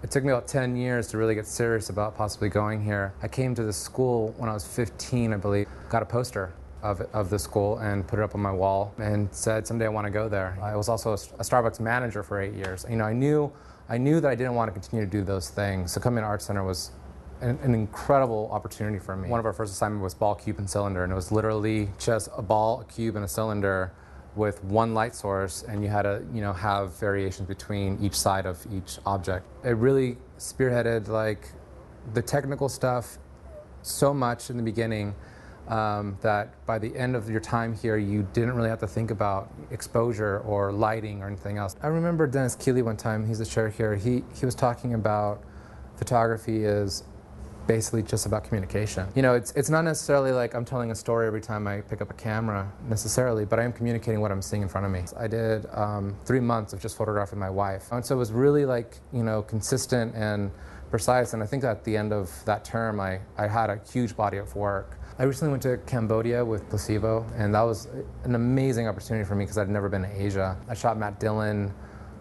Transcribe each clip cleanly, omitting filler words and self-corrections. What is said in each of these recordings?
It took me about 10 years to really get serious about possibly going here. I came to this school when I was 15, I believe. Got a poster of the school and put it up on my wall and said, someday I want to go there. I was also a Starbucks manager for 8 years. You know, I knew that I didn't want to continue to do those things. So coming to Art Center was an incredible opportunity for me. One of our first assignments was ball, cube, and cylinder, and it was literally just a ball, a cube, and a cylinder with one light source, and you had to, you know, have variations between each side of each object. It really spearheaded like the technical stuff so much in the beginning that by the end of your time here, you didn't really have to think about exposure or lighting or anything else. I remember Dennis Keeley one time, he's the chair here, he was talking about photography is basically just about communication. You know, it's not necessarily like I'm telling a story every time I pick up a camera necessarily, but I am communicating what I'm seeing in front of me. I did 3 months of just photographing my wife. And so it was really like, you know, consistent and precise, and I think at the end of that term, I had a huge body of work. I recently went to Cambodia with Placebo, and that was an amazing opportunity for me because I'd never been to Asia. I shot Matt Dillon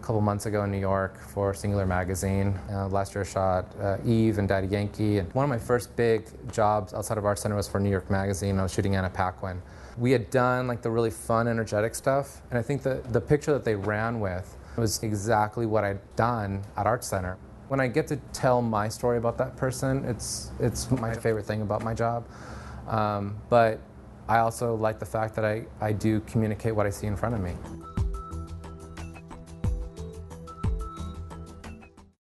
a couple months ago in New York for Singular Magazine. Last year I shot Eve and Daddy Yankee. And one of my first big jobs outside of Art Center was for New York Magazine. I was shooting Anna Paquin. We had done like the really fun, energetic stuff, and I think the picture that they ran with was exactly what I'd done at Art Center. When I get to tell my story about that person, it's my favorite thing about my job. But I also like the fact that I do communicate what I see in front of me.